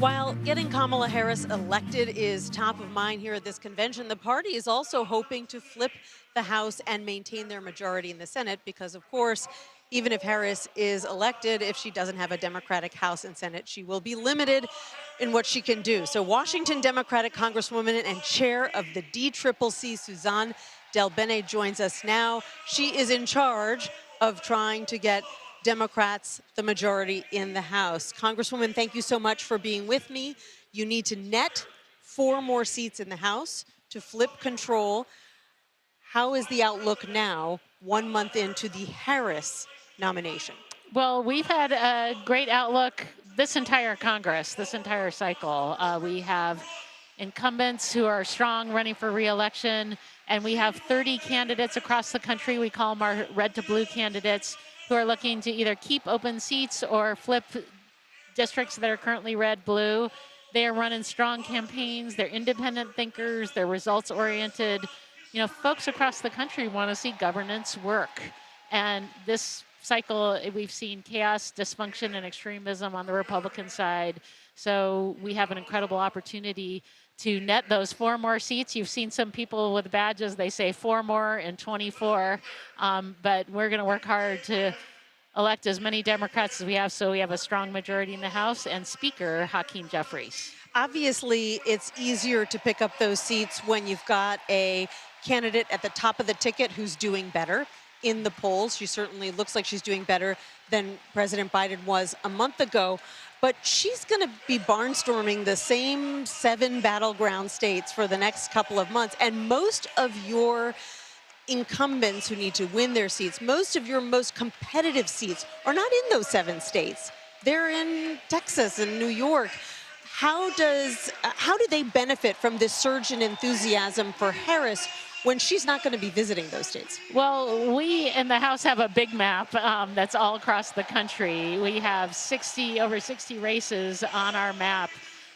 While getting Kamala Harris elected is top of mind here at this convention, the party is also hoping to flip the House and maintain their majority in the Senate because, of course, even if Harris is elected, if she doesn't have a Democratic House and Senate, she will be limited in what she can do. So Washington Democratic Congresswoman and chair of the DCCC, Suzan DelBene, joins us now. She is in charge of trying to get Democrats the majority in the House. Congresswoman, thank you so much for being with me. You need to net 4 more seats in the House to flip control. How is the outlook now, 1 month into the Harris nomination? Well, we've had a great outlook this entire Congress, this entire cycle. We have incumbents who are strong running for reelection, and we have 30 candidates across the country. We call them our red to blue candidates who are looking to either keep open seats or flip districts that are currently red blue. They are running strong campaigns. They're independent thinkers. They're results oriented. You know, folks across the country want to see governance work. And this cycle, we've seen chaos, dysfunction, and extremism on the Republican side. So we have an incredible opportunity to net those 4 more seats. You've seen some people with badges, they say 4 more and 24. But we're going to work hard to elect as many Democrats as we have so we have a strong majority in the House and Speaker Hakeem Jeffries. Obviously, it's easier to pick up those seats when you've got a candidate at the top of the ticket who's doing better in the polls. She certainly looks like she's doing better than President Biden was a month ago. But she's going to be barnstorming the same 7 battleground states for the next couple of months. And most of your incumbents who need to win their seats, most of your most competitive seats are not in those 7 states. They're in Texas and New York. How do they benefit from this surge in enthusiasm for Harris when she's not going to be visiting those states? Well, we in the House have a big map that's all across the country. We have over 60 races on our map.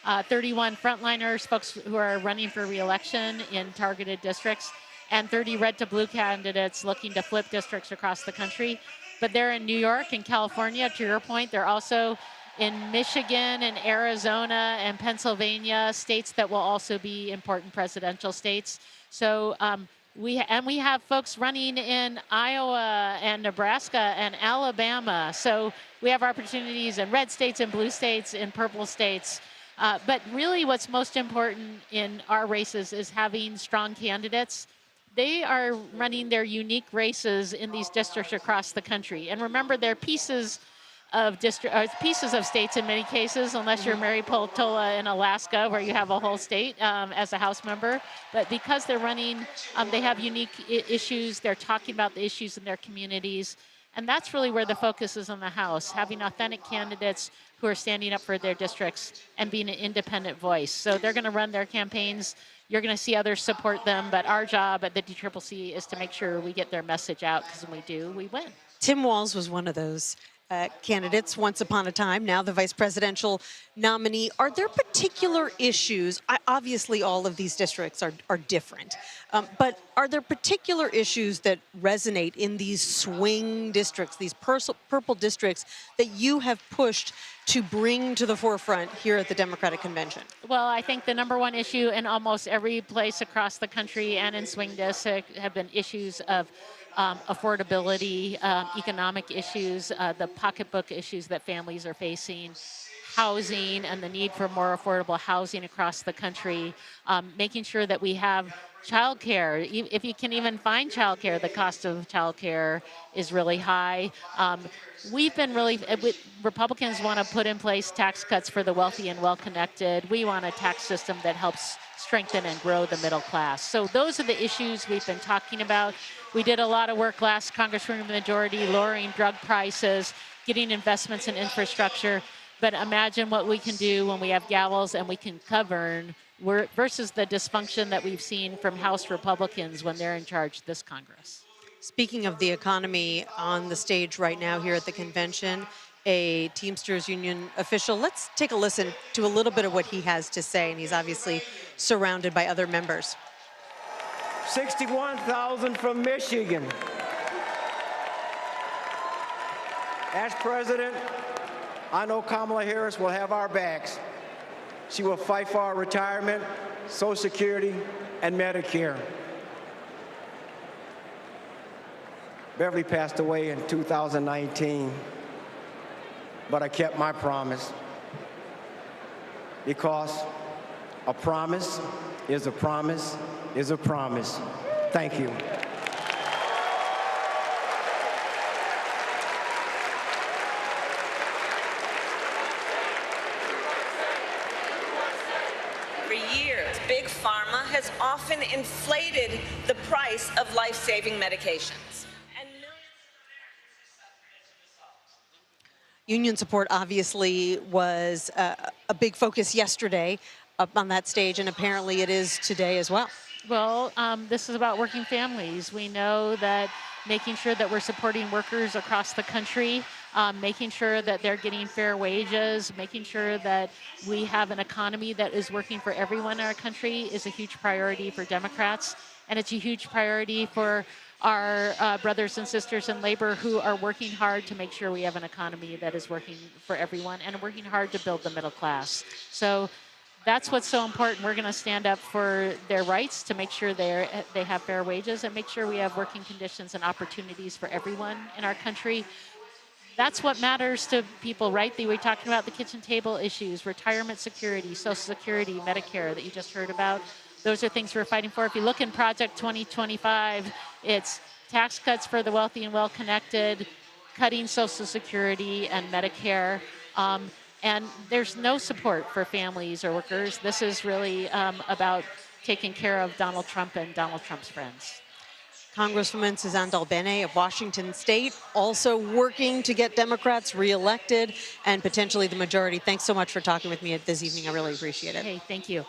31 frontliners, folks who are running for re-election in targeted districts, and 30 red to blue candidates looking to flip districts across the country. But they're in New York and California, to your point. They're also in Michigan and Arizona and Pennsylvania, states that will also be important presidential states. So we have folks running in Iowa and Nebraska and Alabama. So we have opportunities in red states and blue states, in purple states. But really what's most important in our races is having strong candidates. They are running their unique races in these districts across the country. And remember, they're pieces of states in many cases, unless you're Mary Peltola in Alaska, where you have a whole state as a House member. But because they're running, they have unique issues. They're talking about the issues in their communities. And that's really where the focus is on the House, having authentic candidates who are standing up for their districts and being an independent voice. So they're going to run their campaigns. You're going to see others support them. But our job at the DCCC is to make sure we get their message out, because when we do, we win. Tim Walz was one of those candidates once upon a time, now the vice presidential nominee. Are there particular issues? Obviously, all of these districts are different, but are there particular issues that resonate in these swing districts, these purple districts, that you have pushed to bring to the forefront here at the Democratic Convention? Well, I think the number one issue in almost every place across the country and in swing districts have been issues of affordability, economic issues, the pocketbook issues that families are facing, housing and the need for more affordable housing across the country, making sure that we have childcare. If you can even find childcare, the cost of childcare is really high. We've been Republicans want to put in place tax cuts for the wealthy and well-connected. We want a tax system that helps strengthen and grow the middle class. So those are the issues we've been talking about. We did a lot of work last Congresswoman majority, lowering drug prices, getting investments in infrastructure. But imagine what we can do when we have gavels and we can govern versus the dysfunction that we've seen from House Republicans when they're in charge this Congress. Speaking of the economy, on the stage right now here at the convention, a Teamsters Union official. Let's take a listen to a little bit of what he has to say, and he's obviously surrounded by other members. 61,000 from Michigan. As president, I know Kamala Harris will have our backs. She will fight for our retirement, Social Security, and Medicare. Beverly passed away in 2019, but I kept my promise, because a promise is a promise is a promise. Thank you. For years, Big Pharma has often inflated the price of life-saving medications. Union support obviously was a big focus yesterday up on that stage, and apparently it is today as well. Well, this is about working families. We know that making sure that we're supporting workers across the country, making sure that they're getting fair wages, making sure that we have an economy that is working for everyone in our country is a huge priority for Democrats. And it's a huge priority for our brothers and sisters in labor who are working hard to make sure we have an economy that is working for everyone and working hard to build the middle class. So that's what's so important. We're going to stand up for their rights to make sure they have fair wages and make sure we have working conditions and opportunities for everyone in our country. That's what matters to people, right? We're talking about the kitchen table issues, retirement security, Social Security, Medicare that you just heard about. Those are things we're fighting for. If you look in Project 2025, it's tax cuts for the wealthy and well-connected, cutting Social Security and Medicare, and there's no support for families or workers. This is really about taking care of Donald Trump and Donald Trump's friends. Congresswoman Suzan DelBene of Washington State also working to get Democrats reelected and potentially the majority. Thanks so much for talking with me this evening. I really appreciate it. Hey, thank you.